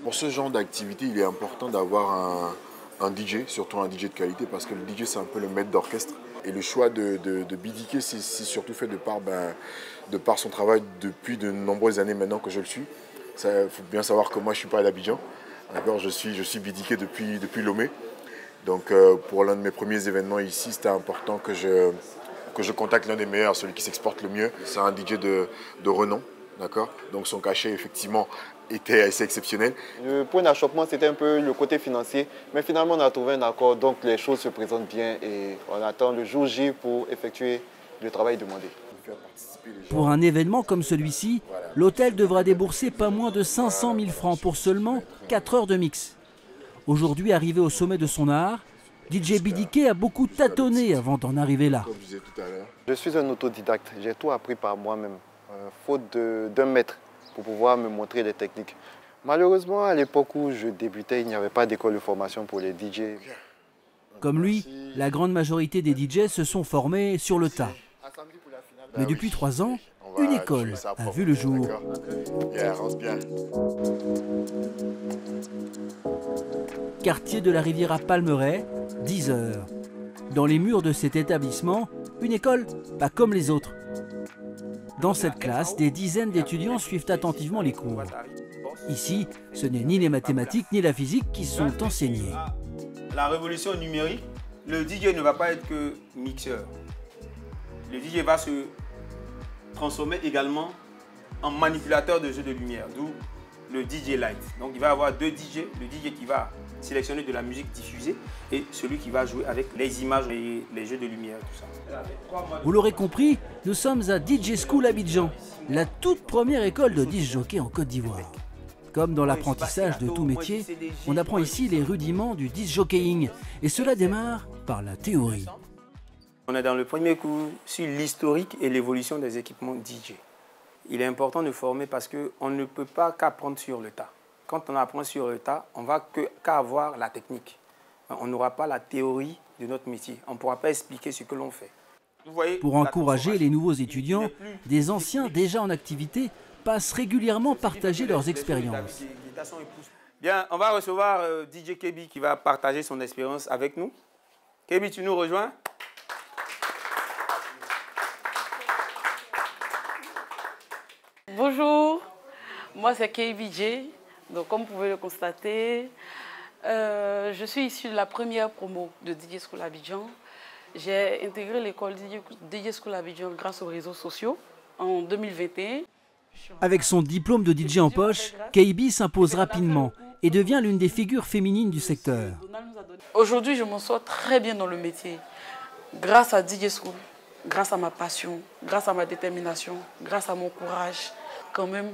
Pour ce genre d'activité, il est important d'avoir un DJ, surtout un DJ de qualité, parce que le DJ, c'est un peu le maître d'orchestre. Et le choix de Bidike, c'est surtout fait de par son travail depuis de nombreuses années maintenant que je le suis. Il faut bien savoir que moi, je ne suis pas à l'Abidjan. Je suis Bidike depuis Lomé. Donc pour l'un de mes premiers événements ici, c'était important que je contacte l'un des meilleurs, celui qui s'exporte le mieux. C'est un DJ de renom, d'accord? Donc son cachet, effectivement, était assez exceptionnel. Le point d'achoppement, c'était un peu le côté financier. Mais finalement, on a trouvé un accord, donc les choses se présentent bien et on attend le jour J pour effectuer le travail demandé. Pour un événement comme celui-ci, l'hôtel devra débourser pas moins de 500 000 francs pour seulement 4 heures de mix. Aujourd'hui arrivé au sommet de son art, DJ Bidike a beaucoup tâtonné avant d'en arriver là. Je suis un autodidacte, j'ai tout appris par moi-même, faute d'un maître pour pouvoir me montrer les techniques. Malheureusement, à l'époque où je débutais, il n'y avait pas d'école de formation pour les DJ. Comme lui, la grande majorité des DJ se sont formés sur le tas. Mais depuis 3 ans, une école a vu le jour. Quartier de la Rivière à Palmeraie, 10 heures. Dans les murs de cet établissement, une école pas comme les autres. Dans cette classe, des dizaines d'étudiants suivent attentivement les cours. Ici, ce n'est ni les mathématiques ni la physique qui sont enseignés. La révolution numérique, le DJ ne va pas être que mixeur. Le DJ va se transformer également en manipulateur de jeux de lumière, d'où le DJ Light. Donc il va y avoir 2 DJ, le DJ qui va sélectionner de la musique diffusée et celui qui va jouer avec les images et les jeux de lumière, tout ça. Vous l'aurez compris, nous sommes à DJ School Abidjan, la toute première école de disc jockey en Côte d'Ivoire. Comme dans l'apprentissage de tout métier, on apprend ici les rudiments du disc jockeying et cela démarre par la théorie. On est dans le premier cours sur l'historique et l'évolution des équipements DJ. Il est important de former parce qu'on ne peut pas qu'apprendre sur le tas. Quand on apprend sur le tas, on ne va qu'à avoir la technique. On n'aura pas la théorie de notre métier. On ne pourra pas expliquer ce que l'on fait. Pour encourager les nouveaux étudiants, des anciens déjà en activité passent régulièrement partager leurs expériences. Bien, on va recevoir DJ Kebi qui va partager son expérience avec nous. Kebi, tu nous rejoins? Bonjour, Moi, c'est KBJ. Donc, comme vous pouvez le constater, je suis issue de la première promo de DJ School Abidjan. J'ai intégré l'école DJ School Abidjan grâce aux réseaux sociaux en 2021. Avec son diplôme de DJ en poche, KB s'impose rapidement et devient l'une des figures féminines du secteur. Aujourd'hui, je m'en sors très bien dans le métier. Grâce à DJ School, grâce à ma passion, grâce à ma détermination, grâce à mon courage. Quand même,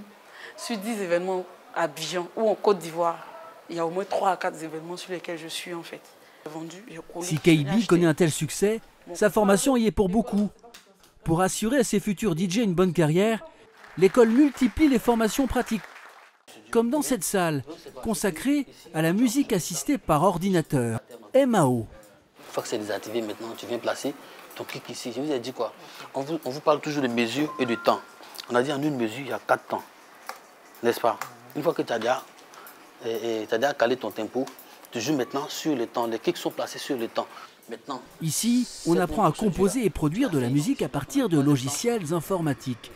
sur 10 événements à Abidjan ou en Côte d'Ivoire, il y a au moins 3 à 4 événements sur lesquels je suis en fait. Si KB connaît un tel succès, sa formation y est pour beaucoup. Pour assurer à ses futurs DJ une bonne carrière, l'école multiplie les formations pratiques. Comme dans cette salle, consacrée à la musique assistée par ordinateur, MAO. Une fois que c'est désactivé maintenant, tu viens placer ton clic ici. Je vous ai dit quoi? On vous parle toujours de mesure et de temps. On a dit en une mesure, il y a 4 temps. N'est-ce pas? Une fois que tu as déjà calé ton tempo, tu joues maintenant sur le temps. Les clics sont placés sur le temps. Maintenant, ici, on apprend à composer et produire de la musique à partir de logiciels informatiques.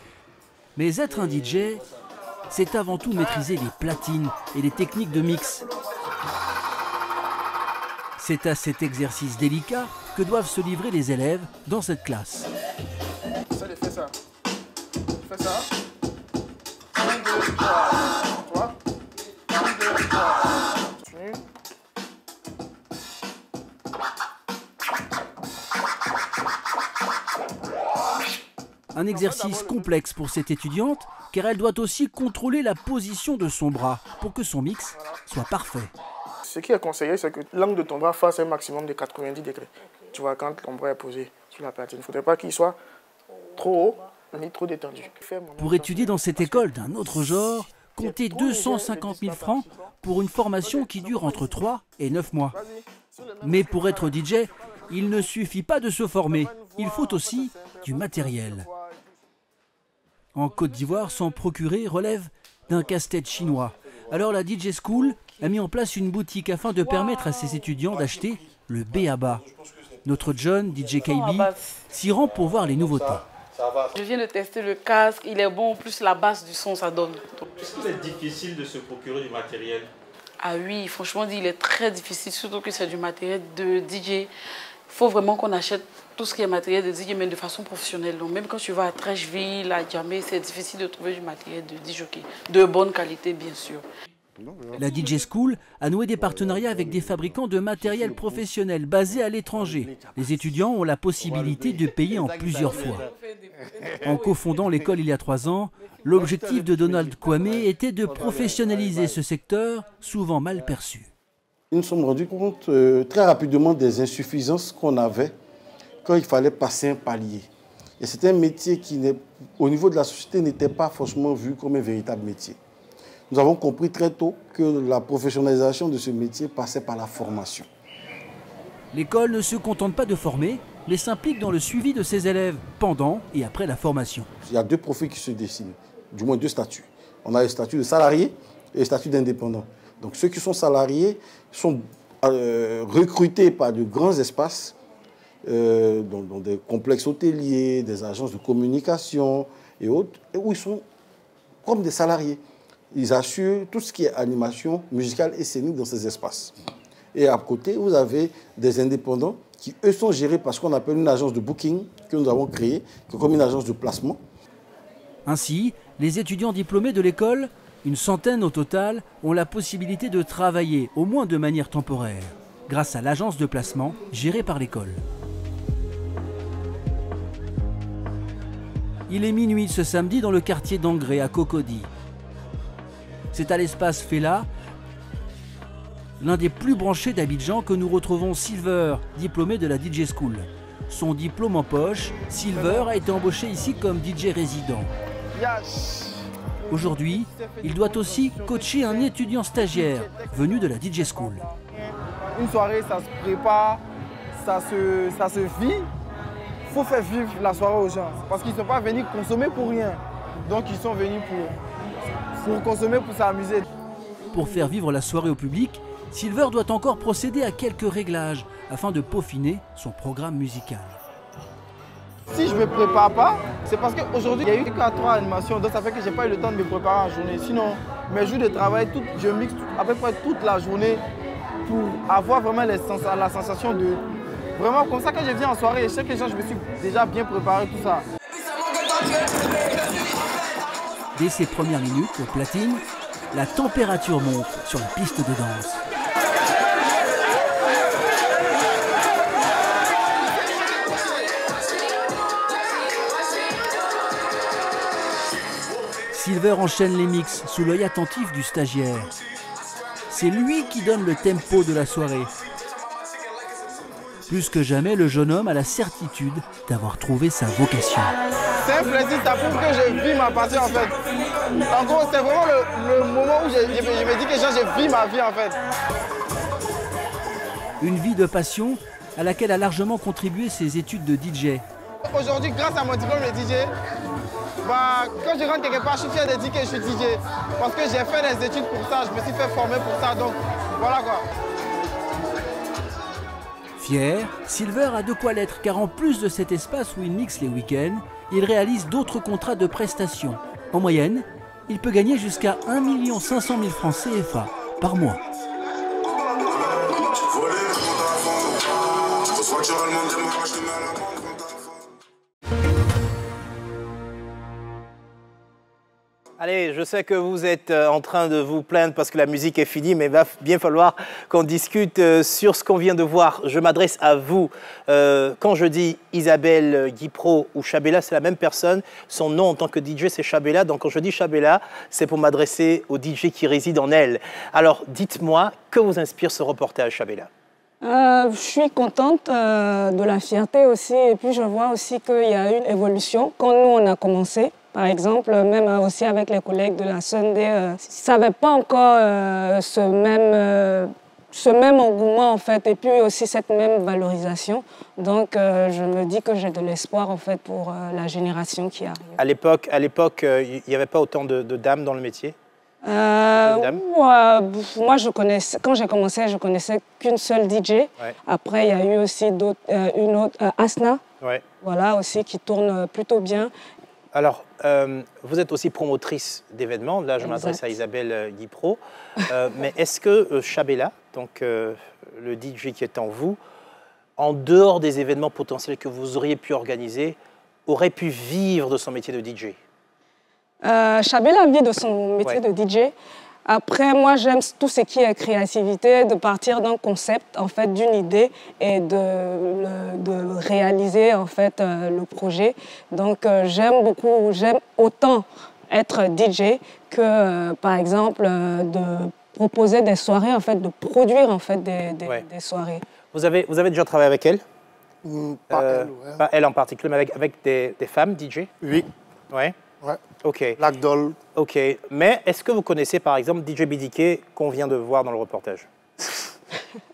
Mais être un DJ, c'est avant tout maîtriser les platines et les techniques de mix. C'est à cet exercice délicat que doivent se livrer les élèves dans cette classe. Ça, fais ça. Fais ça. 1, 2, 3. Toi. 1, 2, 3. Continue. Un exercice complexe pour cette étudiante, car elle doit aussi contrôler la position de son bras pour que son mix soit parfait. Ce qui est conseillé, c'est que l'angle de ton bras fasse un maximum de 90 degrés. Tu vois, quand ton bras est posé sur la platine, il ne faudrait pas qu'il soit trop haut ni trop détendu. Pour étudier dans cette école d'un autre genre, comptez 250 000 francs pour une formation qui dure entre 3 et 9 mois. Mais pour être DJ, il ne suffit pas de se former, il faut aussi du matériel. En Côte d'Ivoire, s'en procurer relève d'un casse-tête chinois. Alors la DJ School a mis en place une boutique afin de permettre à ses étudiants d'acheter le B.A.B.A. Notre John, DJ KB, s'y rend pour voir les nouveautés. Je viens de tester le casque, il est bon, plus la basse du son ça donne. Est-ce qu'il est difficile de se procurer du matériel? Ah oui, franchement, il est très difficile, surtout que c'est du matériel de DJ. Il faut vraiment qu'on achète tout ce qui est matériel de DJ, mais de façon professionnelle. Donc même quand tu vas à Trècheville, à Djamé, c'est difficile de trouver du matériel de DJ, de bonne qualité bien sûr. La DJ School a noué des partenariats avec des fabricants de matériel professionnel basés à l'étranger. Les étudiants ont la possibilité de payer en plusieurs fois. En cofondant l'école il y a 3 ans, l'objectif de Donald Kwame était de professionnaliser ce secteur souvent mal perçu. Nous nous sommes rendus compte très rapidement des insuffisances qu'on avait quand il fallait passer un palier. Et c'est un métier qui, au niveau de la société, n'était pas forcément vu comme un véritable métier. Nous avons compris très tôt que la professionnalisation de ce métier passait par la formation. L'école ne se contente pas de former, mais s'implique dans le suivi de ses élèves pendant et après la formation. Il y a 2 profils qui se dessinent, du moins 2 statuts. On a le statut de salarié et le statut d'indépendant. Donc ceux qui sont salariés sont recrutés par de grands espaces, dans des complexes hôteliers, des agences de communication et autres, où ils sont comme des salariés. Ils assurent tout ce qui est animation musicale et scénique dans ces espaces. Et à côté, vous avez des indépendants qui, eux, sont gérés par ce qu'on appelle une agence de booking que nous avons créée, comme une agence de placement. Ainsi, les étudiants diplômés de l'école, une centaine au total, ont la possibilité de travailler, au moins de manière temporaire, grâce à l'agence de placement gérée par l'école. Il est minuit ce samedi dans le quartier d'Angré à Cocody. C'est à l'espace Fela, l'un des plus branchés d'Abidjan, que nous retrouvons Silver, diplômé de la DJ School. Son diplôme en poche, Silver a été embauché ici comme DJ résident. Aujourd'hui, il doit aussi coacher un étudiant stagiaire venu de la DJ School. Une soirée, ça se prépare, ça se vit. Il faut faire vivre la soirée aux gens, parce qu'ils ne sont pas venus consommer pour rien. Donc ils sont venus pour consommer, pour s'amuser. Pour faire vivre la soirée au public, Silver doit encore procéder à quelques réglages afin de peaufiner son programme musical. Si je ne me prépare pas, c'est parce qu'aujourd'hui, il y a eu qu'à 3 animations, donc ça fait que je n'ai pas eu le temps de me préparer en journée. Sinon, mes jours de travail, je mixe à peu près toute la journée pour avoir vraiment la sensation de... Vraiment, comme ça, quand je viens en soirée, chaque jour, je me suis déjà bien préparé, tout ça. Dès ses premières minutes, au platine, la température monte sur la piste de danse. Silver enchaîne les mix sous l'œil attentif du stagiaire. C'est lui qui donne le tempo de la soirée. Plus que jamais, le jeune homme a la certitude d'avoir trouvé sa vocation. C'est un plaisir, ça prouve que je vis ma passion en fait. En gros, c'est vraiment le moment où je me dis que je vis ma vie en fait. Une vie de passion à laquelle a largement contribué ses études de DJ. Aujourd'hui, grâce à mon diplôme de DJ, quand je rentre quelque part, je suis fier de dire que je suis DJ. Parce que j'ai fait des études pour ça, je me suis fait former pour ça, donc voilà quoi. Fier, Silver a de quoi l'être car en plus de cet espace où il mixe les week-ends, il réalise d'autres contrats de prestations. En moyenne, il peut gagner jusqu'à 1 500 000 francs CFA par mois. Allez, je sais que vous êtes en train de vous plaindre parce que la musique est finie, mais il va bien falloir qu'on discute sur ce qu'on vient de voir. Je m'adresse à vous. Quand je dis Isabelle Guipro ou Chabella, c'est la même personne. Son nom en tant que DJ, c'est Chabella. Donc quand je dis Chabella, c'est pour m'adresser au DJ qui réside en elle. Alors, dites-moi, que vous inspire ce reportage, Chabella? Je suis contente de la fierté aussi. Et puis, je vois aussi qu'il y a une évolution. Quand nous, on a commencé, par exemple, même aussi avec les collègues de la Sunday, ils ne savaient pas encore ce même engouement, en fait, et puis aussi cette même valorisation. Donc, je me dis que j'ai de l'espoir, en fait, pour la génération qui arrive. À l'époque, il n'y avait pas autant de dames dans le métier? Moi, quand j'ai commencé, je connaissais qu'une seule DJ. Ouais. Après, il y a eu aussi une autre, Asna, ouais. Voilà, aussi, qui tourne plutôt bien. Alors, vous êtes aussi promotrice d'événements. Là, je m'adresse à Isabelle Guipro. Mais est-ce que Chabella, donc le DJ qui est en vous, en dehors des événements potentiels que vous auriez pu organiser, aurait pu vivre de son métier de DJ? Chabella vit de son métier de DJ. Après, moi, j'aime tout ce qui est créativité, de partir d'un concept, en fait, d'une idée et de réaliser, en fait, le projet. Donc, j'aime autant être DJ que, par exemple, de proposer des soirées, en fait, de produire, en fait, des soirées. Vous avez déjà travaillé avec elle? Pas elle, ouais. Pas elle en particulier, mais avec des femmes DJ? Oui. Ouais. Ouais. Ok. Black Doll. Ok. Mais est-ce que vous connaissez par exemple DJ BDK qu'on vient de voir dans le reportage?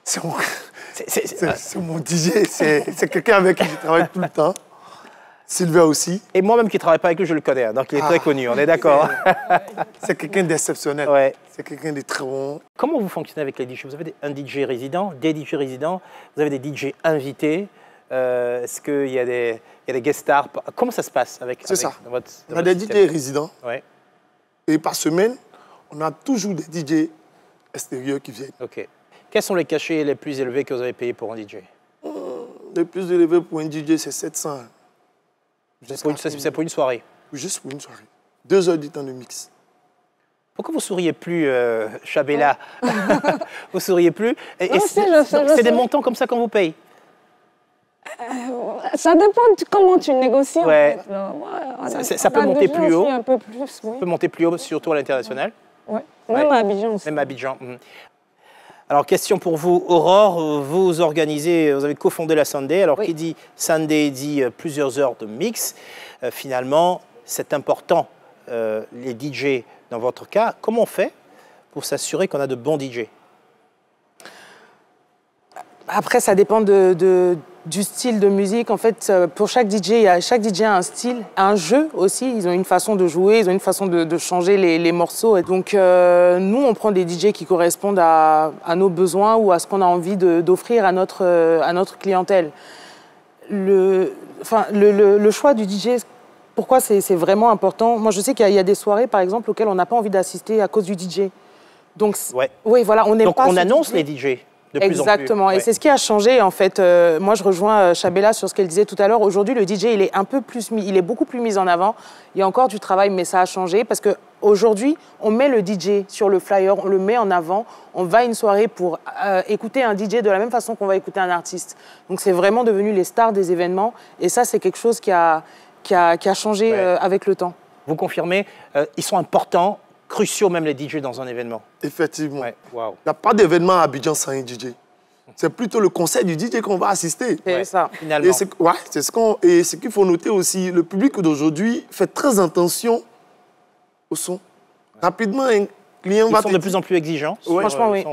C'est mon DJ, c'est quelqu'un avec qui je travaille tout le temps. Silver aussi. Et moi-même qui ne travaille pas avec lui, je le connais, hein, donc il est très connu, on est d'accord. C'est quelqu'un d'exceptionnel. Ouais. C'est quelqu'un de très bon. Comment vous fonctionnez avec les DJ? Vous avez un DJ résident, des DJ résidents, vous avez des DJ invités. Est-ce qu'il y a des guest stars? Comment ça se passe avec ça. Votre on a des DJ résidents. Ouais. Et par semaine, on a toujours des DJ extérieurs qui viennent. Ok. Quels sont les cachets les plus élevés que vous avez payés pour un DJ? Les plus élevés pour un DJ, c'est 700. C'est pour une soirée? Juste pour une soirée. 2 heures du temps de mix. Pourquoi vous ne souriez plus, Chabella? Vous ne souriez plus? C'est des montants comme ça qu'on vous paye? Ça dépend de comment tu négocies. Ouais. En fait. Ça peut monter plus haut. Un peu plus, oui. Ça peut monter plus haut, surtout à l'international. Ouais. Même à Abidjan aussi. Même à Abidjan. Alors, question pour vous, Aurore. Vous organisez, vous avez cofondé la Sunday. Alors, qui dit Sunday dit plusieurs heures de mix. Finalement, c'est important, les DJ dans votre cas. Comment on fait pour s'assurer qu'on a de bons DJ? Après, ça dépend du style de musique. En fait, pour chaque DJ, chaque DJ a un style, un jeu aussi. Ils ont une façon de jouer, ils ont une façon de changer les morceaux. Et donc, nous, on prend des DJ qui correspondent à nos besoins ou à ce qu'on a envie d'offrir à notre clientèle. le choix du DJ, pourquoi c'est vraiment important? Moi, je sais qu'il y a des soirées, par exemple, auxquelles on n'a pas envie d'assister à cause du DJ. Donc, oui, voilà, on n'aime pas. Donc, on annonce les DJ. De plus en plus. Exactement, et c'est ce qui a changé en fait. Moi, je rejoins Chabela sur ce qu'elle disait tout à l'heure. Aujourd'hui, le DJ, il est beaucoup plus mis en avant. Il y a encore du travail, mais ça a changé parce que aujourd'hui, on met le DJ sur le flyer, on le met en avant. On va à une soirée pour écouter un DJ de la même façon qu'on va écouter un artiste. Donc, c'est vraiment devenu les stars des événements, et ça, c'est quelque chose qui a changé avec le temps. Vous confirmez, ils sont importants, cruciaux même les DJ dans un événement. Effectivement. Ouais. Wow. Il n'y a pas d'événement à Abidjan sans un DJ. C'est plutôt le concert du DJ qu'on va assister. C'est ça. Finalement. Et ce qu'il faut noter aussi, le public d'aujourd'hui fait très attention au son. Rapidement, un client va te dire... Ils sont de plus en plus exigeants. Franchement, oui.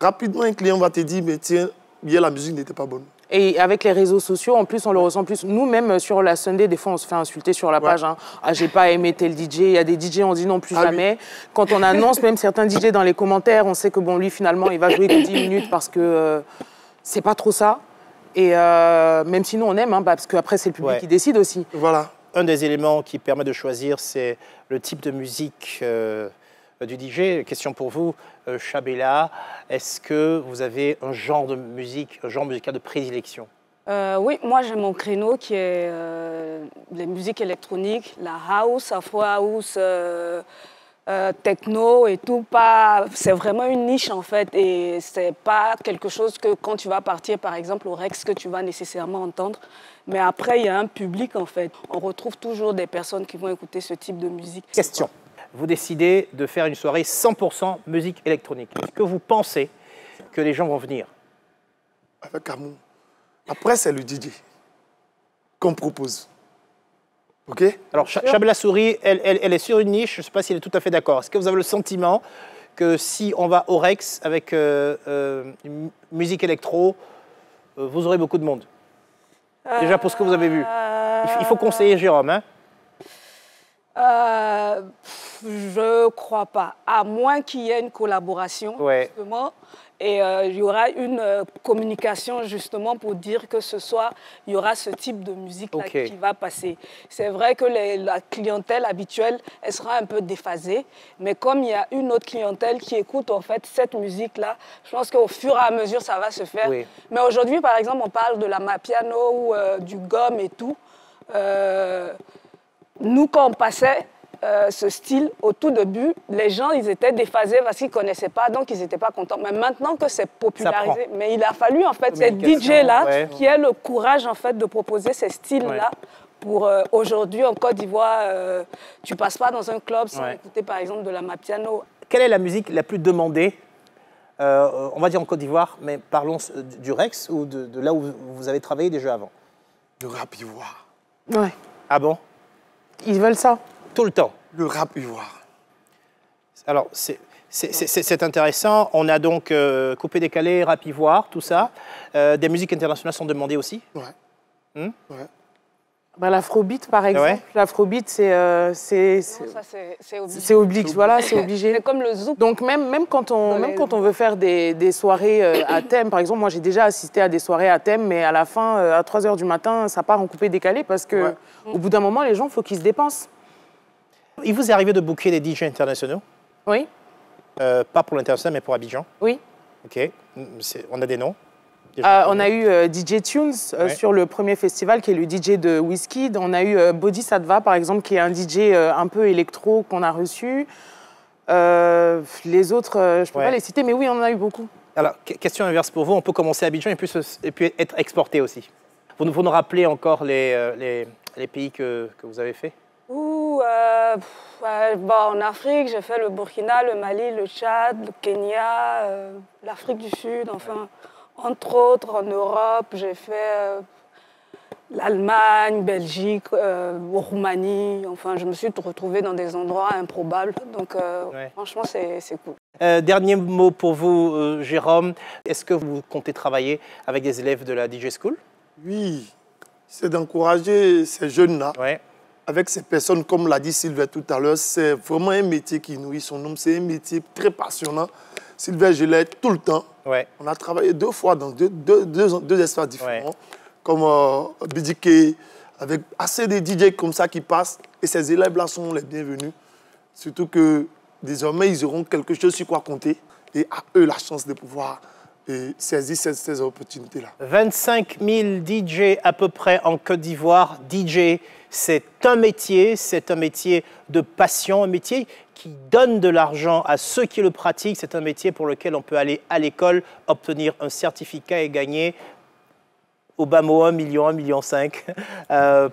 Rapidement, un client va te dire, mais tiens, hier la musique n'était pas bonne. Et avec les réseaux sociaux, en plus, on le ressent plus. Nous-mêmes, sur la Sunday, des fois, on se fait insulter sur la page. Hein. Ah, j'ai pas aimé tel DJ. Il y a des DJ, on dit non, plus jamais. Oui. Quand on annonce même certains DJ dans les commentaires, on sait que bon, lui, finalement, il va jouer que 10 minutes parce que c'est pas trop ça. Et même si nous, on aime, hein, parce qu'après, c'est le public qui décide aussi. Voilà. Un des éléments qui permet de choisir, c'est le type de musique du DJ. Question pour vous, Chabela, est-ce que vous avez un genre de musique, un genre musical de prédilection? Oui, moi j'ai mon créneau qui est les musiques électroniques, la house, afro house, techno et tout. C'est vraiment une niche en fait, et c'est pas quelque chose que quand tu vas partir par exemple au Rex que tu vas nécessairement entendre. Mais après il y a un public en fait. On retrouve toujours des personnes qui vont écouter ce type de musique. Question. Vous décidez de faire une soirée 100% musique électronique. Est-ce que vous pensez que les gens vont venir? Avec amour. Après, c'est le DJ qu'on propose. OK? Alors, Chabela Souri, elle est sur une niche. Je ne sais pas si elle est tout à fait d'accord. Est-ce que vous avez le sentiment que si on va au Rex avec une musique électro, vous aurez beaucoup de monde? Déjà, pour ce que vous avez vu. Il faut conseiller Jérôme, hein? Je crois pas, à moins qu'il y ait une collaboration, justement, et il y aura une communication justement pour dire que ce soir, il y aura ce type de musique-là qui va passer. C'est vrai que la clientèle habituelle, elle sera un peu déphasée, mais comme il y a une autre clientèle qui écoute en fait cette musique-là, je pense qu'au fur et à mesure, ça va se faire. Oui. Mais aujourd'hui, par exemple, on parle de la Mapiano ou du gomme et tout. Nous, quand on passait ce style, au tout début, les gens, ils étaient déphasés parce qu'ils ne connaissaient pas, donc ils n'étaient pas contents. Mais maintenant que c'est popularisé, mais il a fallu, en fait, ces DJ-là qui aient le courage, en fait, de proposer ces styles-là pour aujourd'hui, en Côte d'Ivoire, tu ne passes pas dans un club sans écouter, par exemple, de la Mapiano. Quelle est la musique la plus demandée, on va dire en Côte d'Ivoire, mais parlons du Rex ou de là où vous avez travaillé déjà avant? Le rap ivoire. Ouais. Ah bon? Ils veulent ça. Tout le temps. Le rap ivoire. Alors, c'est intéressant. On a donc coupé-décalé, rap ivoire, tout ça. Des musiques internationales sont demandées aussi? Ouais. Bah, l'afrobeat, par exemple. L'afrobeat, c'est obligé. Voilà, c'est obligé. C'est comme le zouk. Donc, même quand on veut faire des soirées à thème, par exemple, moi, j'ai déjà assisté à des soirées à thème, mais à la fin, à 3 h du matin, ça part en coupé-décalé parce que au bout d'un moment, les gens, il faut qu'ils se dépensent. Il vous est arrivé de booker des DJ internationaux? Oui. Pas pour l'international, mais pour Abidjan? Oui. OK. On a des noms? On a eu DJ Tunes sur le premier festival, qui est le DJ de Wizkid. On a eu Bodhisattva, par exemple, qui est un DJ un peu électro qu'on a reçu. Les autres, je ne peux pas les citer, mais oui, on en a eu beaucoup. Alors, question inverse pour vous. On peut commencer à Abidjan et puis être exporté aussi. Vous nous rappelez encore les pays que vous avez fait? En Afrique, j'ai fait le Burkina, le Mali, le Tchad, le Kenya, l'Afrique du Sud, enfin... Entre autres, en Europe, j'ai fait l'Allemagne, Belgique, Roumanie. Enfin, je me suis retrouvée dans des endroits improbables. Donc, franchement, c'est cool. Dernier mot pour vous, Jérôme. Est-ce que vous comptez travailler avec des élèves de la DJ School? Oui, c'est d'encourager ces jeunes-là. Avec ces personnes, comme l'a dit Sylvain tout à l'heure, c'est vraiment un métier qui nourrit son homme. C'est un métier très passionnant. Sylvain, je l'aide tout le temps. On a travaillé 2 fois dans deux espaces différents. comme BDK, avec assez de DJ comme ça qui passent. Et ces élèves-là sont les bienvenus. Surtout que désormais, ils auront quelque chose sur quoi compter. Et à eux la chance de pouvoir saisir ces opportunités-là. 25 000 DJ à peu près en Côte d'Ivoire. DJ, c'est un métier de passion, un métier qui donne de l'argent à ceux qui le pratiquent. C'est un métier pour lequel on peut aller à l'école, obtenir un certificat et gagner au bas mot 1 million, 1,5 million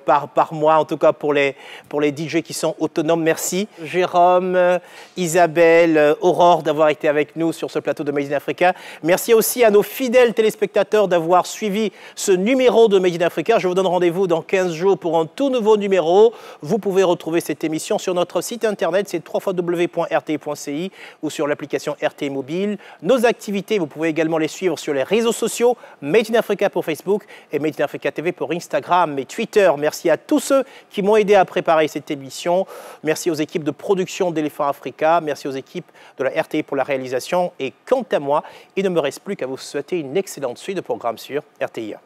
par mois, en tout cas pour les DJ qui sont autonomes. Merci Jérôme, Isabelle, Aurore d'avoir été avec nous sur ce plateau de Made in Africa. Merci aussi à nos fidèles téléspectateurs d'avoir suivi ce numéro de Made in Africa. Je vous donne rendez-vous dans 15 jours pour un tout nouveau numéro. Vous pouvez retrouver cette émission sur notre site internet, c'est www.rti.ci ou sur l'application RTI Mobile. Nos activités, vous pouvez également les suivre sur les réseaux sociaux, Made in Africa pour Facebook et Made in Africa TV pour Instagram et Twitter. Merci à tous ceux qui m'ont aidé à préparer cette émission. Merci aux équipes de production d'Éléphant Africa. Merci aux équipes de la RTI pour la réalisation. Et quant à moi, il ne me reste plus qu'à vous souhaiter une excellente suite de programmes sur RTI.